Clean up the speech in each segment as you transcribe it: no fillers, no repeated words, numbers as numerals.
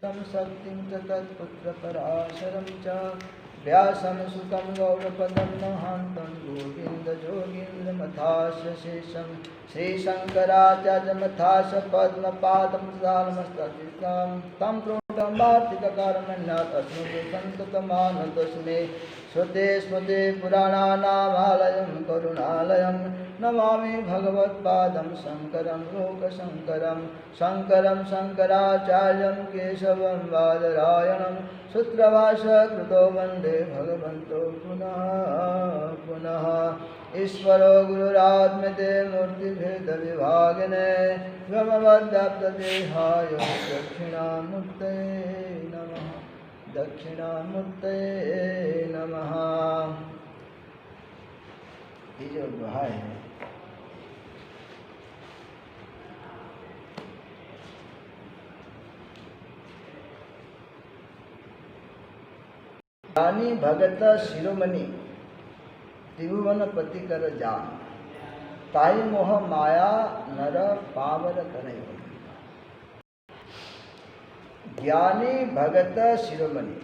तं शक्तिं च तत्पुत्रपराशरं च व्यासं सुतं गौरपदं महान्तं गोविन्दयोगीन्द्रमथास्य शेषं श्रीशङ्कराचार्यमथास्य पद्मपादं सदानमस्ततीर्थं तं प्रोटं वार्तिककारमण्यात् अस्मभ्यो सन्ततमानतोऽस्मि श्रुते स्मृते पुराणानामालयं करुणालयं नमामि भगवत्पादं शङ्करं लोकशङ्करं शङ्करं शङ्कराचार्यं केशवं बादरायणं सूत्रभाष्यकृतो वन्दे भगवन्तो पुनः पुनः ईश्वरो गुरुरात्मते मूर्तिभेदविभागिने ब्रह्मवद्व्याप्तदेहाय दक्षिणामूर्तये नमः दक्षिणामूर्तये नमः। ये जो दोहा है ज्ञानी भगत शिरोमणि त्रिभुवन पति कर जान ताई मोह माया नर पावर करे। ज्ञानी भगत शिरोमणि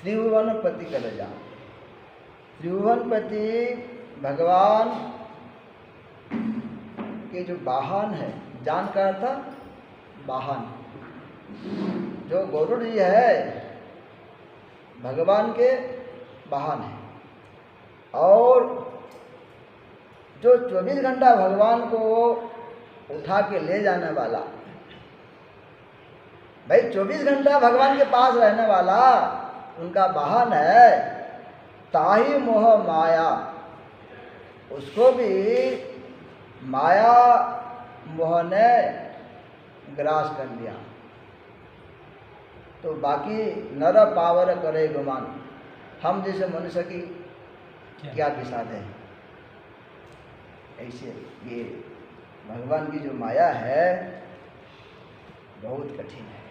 त्रिभुवन पति कर जान। त्रिभुवनपति भगवान के जो वाहन है, जान का अर्थ वाहन, जो गरुड़ जी है भगवान के वाहन है, और जो 24 घंटा भगवान को उठा के ले जाने वाला, भाई 24 घंटा भगवान के पास रहने वाला उनका वाहन है। ताही मोह माया, उसको भी माया मोह ने ग्रास कर लिया। तो बाकी नर पावर करे गुमान, हम जैसे मनुष्य की क्या विषाद है। ऐसे ये भगवान की जो माया है बहुत कठिन है।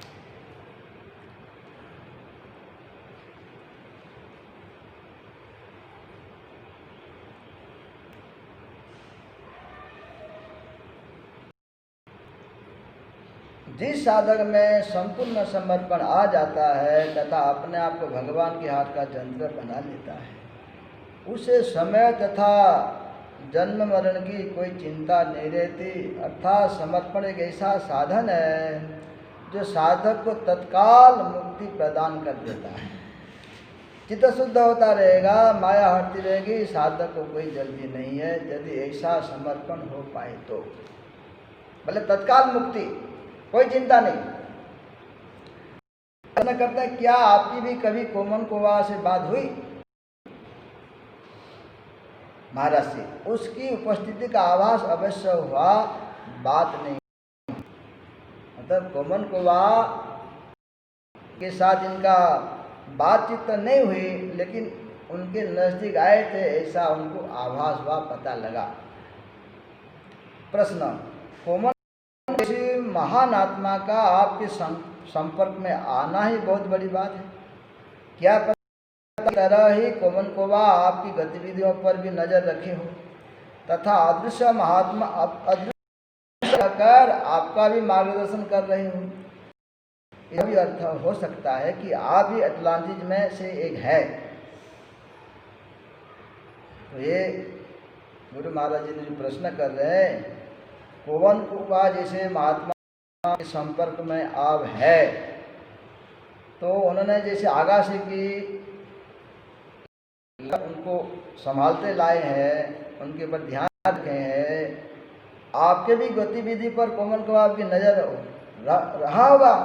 जिस साधक में संपूर्ण समर्पण आ जाता है तथा अपने आप को भगवान के हाथ का यंत्र बना लेता है, उसे समय तथा जन्म मरण की कोई चिंता नहीं रहती। अर्थात समर्पण एक ऐसा साधन है जो साधक को तत्काल मुक्ति प्रदान कर देता है। चित्त शुद्ध होता रहेगा, माया हटती रहेगी, साधक को कोई जल्दी नहीं है यदि ऐसा समर्पण हो पाए तो। भले तत्काल मुक्ति, कोई चिंता नहीं। प्रश्न करते हैं, क्या आपकी भी कभी कोमन कोवा से बात हुई महाराज से? उसकी उपस्थिति का आभास अवश्य हुआ, बात नहीं। मतलब कोमन कोवा के साथ इनका बातचीत तो नहीं हुई, लेकिन उनके नजदीक आए थे ऐसा उनको आभास हुआ, पता लगा। प्रश्न, कोमन किसी महान आत्मा का आपके संपर्क में आना ही बहुत बड़ी बात है। क्या पता तरह ही कोमन कोवा आपकी गतिविधियों पर भी नजर रखे हो तथा अदृश्य महात्मा अदृश्य कर आपका भी मार्गदर्शन कर रहे हो। यह भी अर्थ हो सकता है कि आप भी अटलांटिस में से एक है। तो ये गुरु महाराज जी जो प्रश्न कर रहे हैं, कोवन कोवा जैसे महात्मा के संपर्क में आप है, तो उन्होंने जैसे आगासी की उनको संभालते लाए हैं, उनके ऊपर ध्यान रखे हैं, आपके भी गतिविधि पर कोमन कोवा की नजर रहा होगा।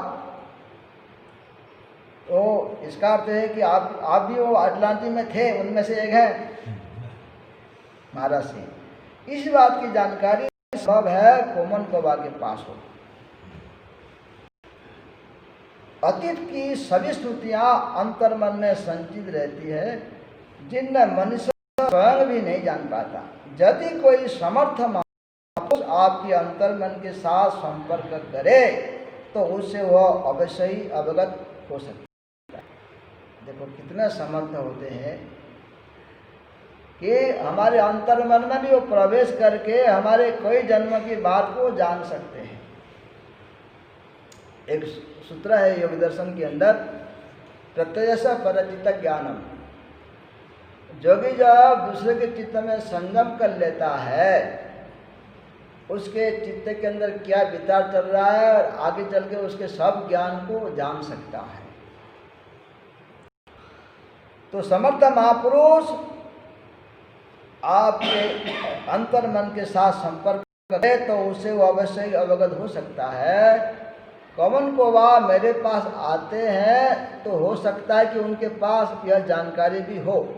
तो इसका अर्थ है कि आप भी वो अटलांटिस में थे, उनमें से एक हैं महाराज सिंह। इस बात की जानकारी सब है कोमन कोवा के पास हो। अतीत की सभी स्मृतियां अंतर्मन में संचित रहती है, जिनमें मनुष्य स्वयं भी नहीं जान पाता। यदि कोई समर्थ महापुरुष आपके अंतर्मन के साथ संपर्क करे तो उससे वह अवश्य ही अवगत हो सकता है। देखो कितने समर्थ होते हैं कि हमारे अंतर्मन में भी वो प्रवेश करके हमारे कोई जन्म की बात को जान सकते हैं। एक सूत्र है योग दर्शन के अंदर, प्रत्ययश परचित ज्ञानम। जोगी जब दूसरे के चित्त में संगम कर लेता है, उसके चित्त के अंदर क्या विचार चल रहा है और आगे चल के उसके सब ज्ञान को जान सकता है। तो समर्थ महापुरुष आपके अंतर मन के साथ संपर्क करे तो उसे वो अवश्य ही अवगत हो सकता है। कौन को वह मेरे पास आते हैं तो हो सकता है कि उनके पास यह जानकारी भी हो,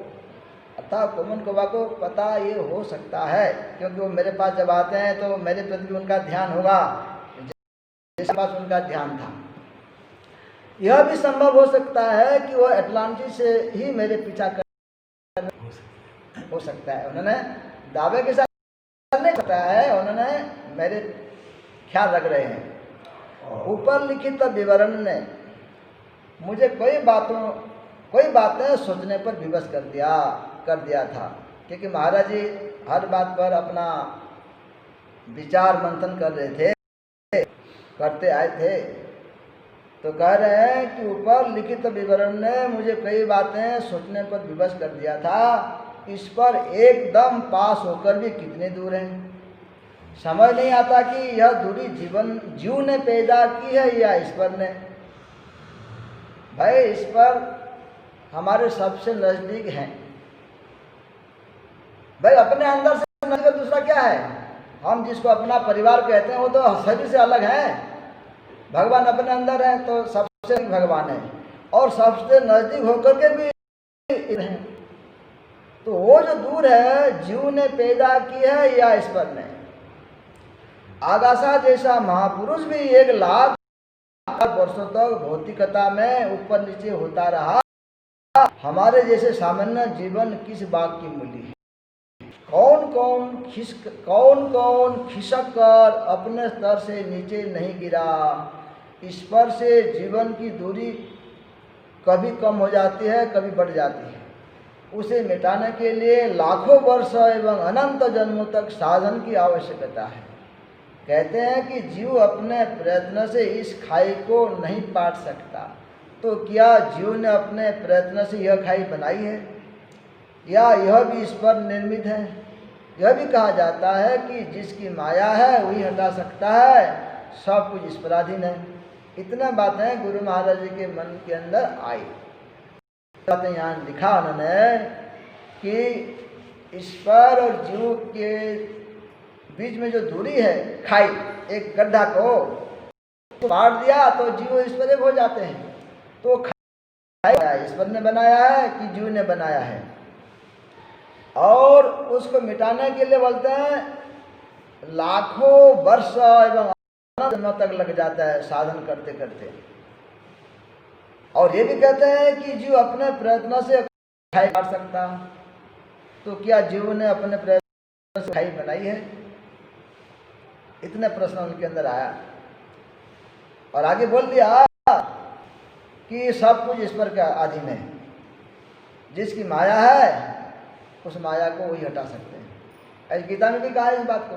अर्थात कौन को को पता ये हो सकता है, क्योंकि वो मेरे पास जब आते हैं तो मेरे प्रति उनका ध्यान होगा जिसके पास उनका ध्यान था। यह भी संभव हो सकता है कि वो अटलांटिस से ही मेरे पीछा कर हो सकता है। उन्होंने दावे के साथ नहीं सकता है, उन्होंने मेरे ख्याल रख रहे हैं। ऊपर लिखित विवरण ने मुझे कोई बातें सोचने पर विवश कर दिया था, क्योंकि महाराज जी हर बात पर अपना विचार मंथन कर रहे थे, करते आए थे। तो कह रहे हैं कि ऊपर लिखित विवरण ने मुझे कई बातें सोचने पर विवश कर दिया था, इस पर एकदम पास होकर भी कितने दूर हैं। समझ नहीं आता कि यह दूरी जीव ने पैदा की है या ईश्वर ने। भाई ईश्वर हमारे सबसे नजदीक हैं। भाई अपने अंदर से नजदीक दूसरा क्या है? हम जिसको अपना परिवार कहते हैं वो तो सभी से अलग है। भगवान अपने अंदर है तो सबसे भगवान है, और सबसे नजदीक होकर के भी हैं। तो वो जो दूर है जीव ने पैदा की है या ईश्वर ने। आगाशा जैसा महापुरुष भी 1,00,000 वर्षों तक भौतिकता में ऊपर नीचे होता रहा। हमारे जैसे सामान्य जीवन किस बात की मूल्य है? कौन कौन खिसक कर अपने स्तर से नीचे नहीं गिरा। ईश्वर से जीवन की दूरी कभी कम हो जाती है, कभी बढ़ जाती है। उसे मिटाने के लिए लाखों वर्ष एवं अनंत जन्मों तक साधन की आवश्यकता है। कहते हैं कि जीव अपने प्रयत्न से इस खाई को नहीं पाट सकता, तो क्या जीव ने अपने प्रयत्न से यह खाई बनाई है या यह भी इस पर निर्मित है? यह भी कहा जाता है कि जिसकी माया है वही हटा सकता है, सब कुछ इस पर अधीन है। इतना बातें गुरु महाराज जी के मन के अंदर आई। बातें यहाँ लिखा उन्होंने कि ईश्वर और जीव के बीच में जो दूरी है, खाई, एक गड्ढा को पाट दिया तो जीव ईश्वर एक हो जाते हैं। तो खाई ईश्वर ने बनाया है कि जीव ने बनाया है, और उसको मिटाने के लिए बोलते हैं लाखों वर्ष एवं जन्म तक लग जाता है साधन करते करते। और ये भी कहते हैं कि जीव अपने प्रयत्न से खाई काट सकता, तो क्या जीव ने अपने प्रयत्न से खाई बनाई है? इतने प्रश्न उनके अंदर आया, और आगे बोल दिया कि सब कुछ ईश्वर के अधीन है। जिसकी माया है उस माया को वही हटा सकते हैं। ऐसे गीता में भी कहा है इस बात को,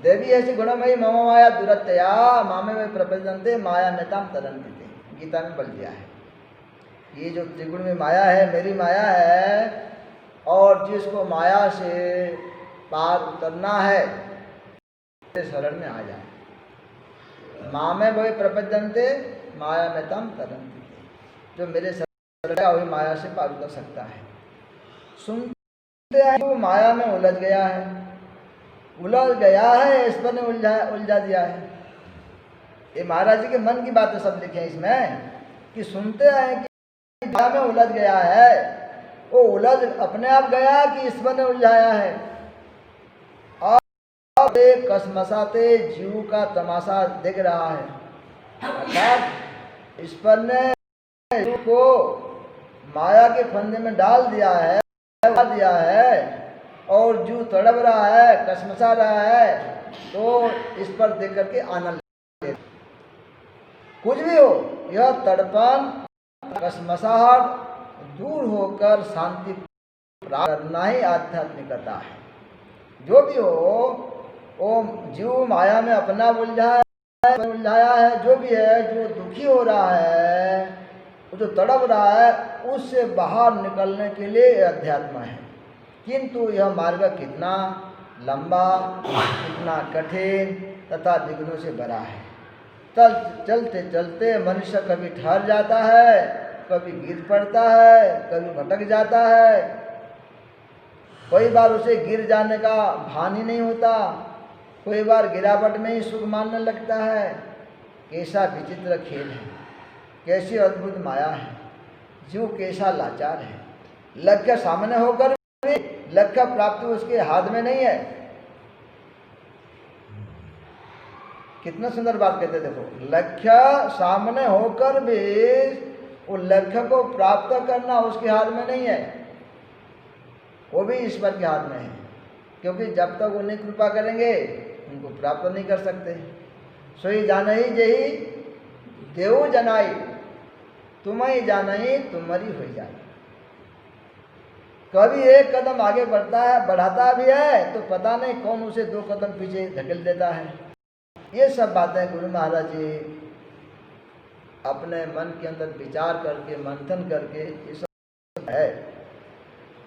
देवी ऐसी गुणमयी मम माया दुरत्यया मामे में प्रपंचन्ते माया नेताम तरन्ति। गीता में बोल दिया है ये जो त्रिगुण में माया है मेरी माया है, और जिसको माया से पार उतरना है शरण में आ जाए। मामे वही प्रपंचन्ते माया में तम तरन्ति। जो मेरे शरण में वही माया से पार उतर सकता है। सुनते हैं वो माया में उलझ गया है, ईश्वर ने उलझा दिया है। ये महाराज जी के मन की बातें सब लिखे हैं इसमें, कि सुनते हैं कि माया में उलझ गया है, वो उलझ अपने आप गया कि ईश्वर ने उलझाया है। और कसमसाते जीव का तमाशा देख रहा है, अर्थात ईश्वर ने जीव को माया के फंदे में डाल दिया है, और जीव तड़प रहा है, कसमसा रहा है, तो इस पर देख करके आनंद ले। कुछ भी हो, यह तड़पन कसमसाहट दूर होकर शांति प्राप्त करना ही आध्यात्मिकता है। जो भी हो, वो जीव माया में अपना उलझा है, उलझाया है, जो भी है, जो दुखी हो रहा है, वो जो तड़प रहा है, उससे बाहर निकलने के लिए अध्यात्म है। किंतु यह मार्ग कितना लंबा, कितना कठिन तथा विघ्नों से भरा है। चलते चलते मनुष्य कभी ठहर जाता है, कभी गिर पड़ता है, कभी भटक जाता है। कई बार उसे गिर जाने का भान ही नहीं होता, कोई बार गिरावट में ही सुख मानने लगता है। कैसा विचित्र खेल है, कैसी अद्भुत माया है, जीव कैसा लाचार है। लक्ष्य सामने होकर भी लक्ष्य प्राप्ति उसके हाथ में नहीं है। कितना सुंदर बात कहते, देखो, लक्ष्य सामने होकर भी वो लक्ष्य को प्राप्त करना उसके हाथ में नहीं है, वो भी ईश्वर के हाथ में है। क्योंकि जब तक वो नहीं कृपा करेंगे उनको प्राप्त नहीं कर सकते। सोई जानही जही देव जनाई, तुम्हें जानही तुम्हारी हो जाए। कभी एक कदम आगे बढ़ता है, बढ़ाता भी है, तो पता नहीं कौन उसे 2 कदम पीछे धकेल देता है। ये सब बातें गुरु महाराज जी अपने मन के अंदर विचार करके, मंथन करके, ये सब है।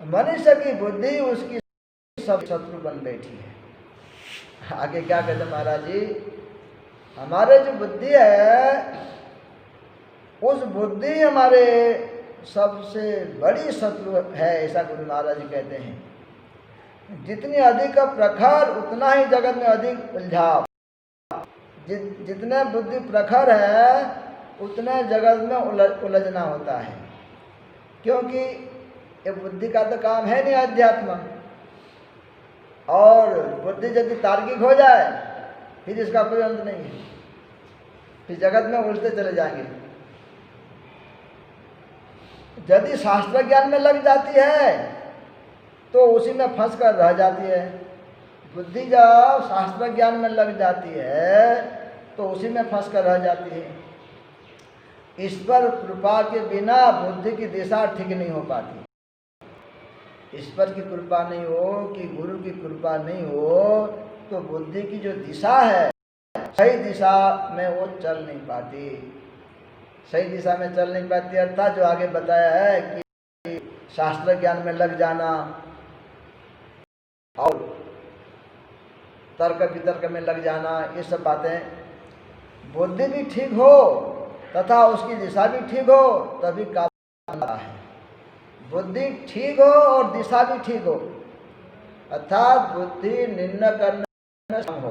मनुष्य की बुद्धि उसकी सब शत्रु बन बैठी है। आगे क्या कहते महाराज जी, हमारे जो बुद्धि है, उस बुद्धि हमारे सबसे बड़ी शत्रु है, ऐसा गुरु महाराज जी कहते हैं। जितनी अधिक प्रखर उतना ही जगत में अधिक उलझाव। जितने बुद्धि प्रखर है उतने जगत में उलझना होता है। क्योंकि ये बुद्धि का तो काम है नहीं अध्यात्म, और बुद्धि यदि तार्किक हो जाए फिर इसका कोई अंत नहीं है, फिर जगत में उलझते चले जाएंगे। यदि शास्त्र ज्ञान में लग जाती है तो उसी में फंस कर रह जाती है। बुद्धि जब शास्त्र ज्ञान में लग जाती है तो उसी में फंस कर रह जाती है। ईश्वर कृपा के बिना बुद्धि की दिशा ठीक नहीं हो पाती। ईश्वर की कृपा नहीं हो, कि गुरु की कृपा नहीं हो, तो बुद्धि की जो दिशा है सही दिशा में वो चल नहीं पाती। सही दिशा में चल नहीं पाती अर्थात जो आगे बताया है कि शास्त्र ज्ञान में लग जाना और तर्क वितर्क में लग जाना, ये सब बातें, बुद्धि भी ठीक हो तथा उसकी दिशा भी ठीक हो तभी काम आता है। बुद्धि ठीक हो और दिशा भी ठीक हो, अर्थात बुद्धि निर्णय करने में सक्षम हो।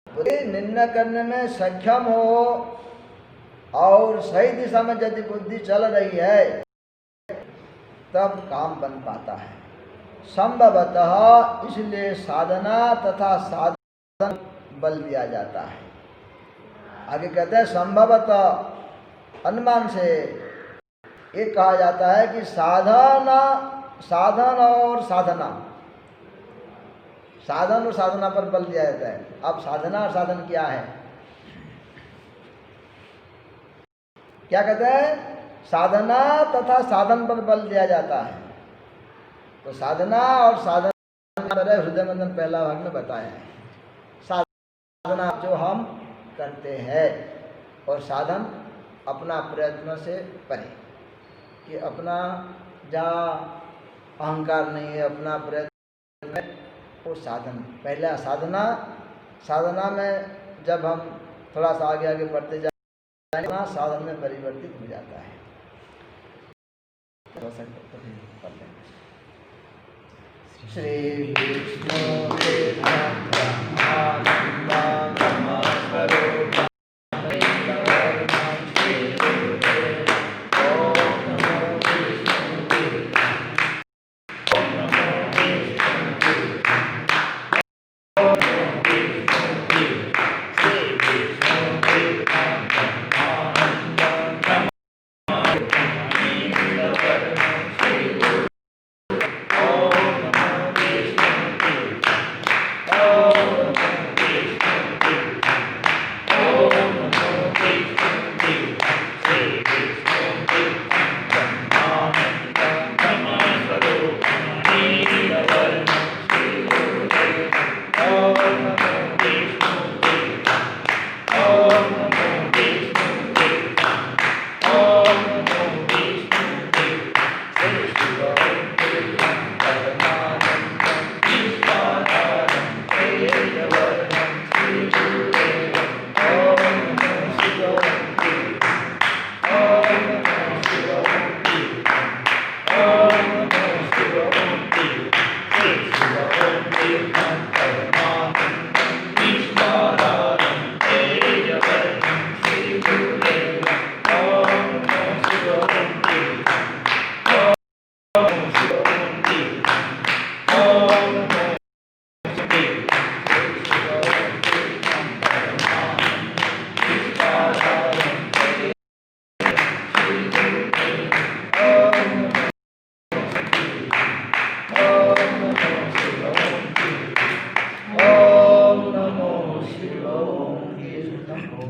बुद्धि निर्णय करने में सक्षम हो और सही दिशा में यदि बुद्धि चल रही है तब काम बन पाता है संभवतः। इसलिए साधना तथा साधन बल दिया जाता है। आगे कहते हैं संभवतः, अनुमान से ये कहा जाता है कि साधन और साधना, साधन और साधना पर बल दिया जाता है। अब साधना और साधन क्या है? क्या कहते हैं? साधना तथा साधन पर बल दिया जाता है। तो साधना और साधन हृदय मंथन पहला भाग में बताया है। साधना जो हम करते हैं और साधन अपना प्रयत्न से परे, कि अपना जहाँ अहंकार नहीं है, अपना प्रयत्न में वो साधन। पहला साधना में जब हम थोड़ा सा आगे आगे बढ़ते जाएंगे साधन में परिवर्तित हो जाता है। श्री विष्णु Oh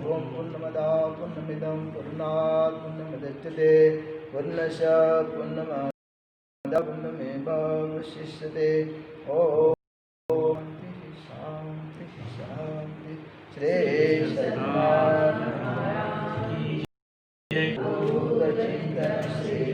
ओम पूर्णमदा पूर्णमिदं पूर्णात् पूर्णमुदच्यते पूर्णस्य पूर्णमादाय पूर्णमेवावशिष्यते। ओम शांति शांति। श्री सत्यनारायण चिंतन श्री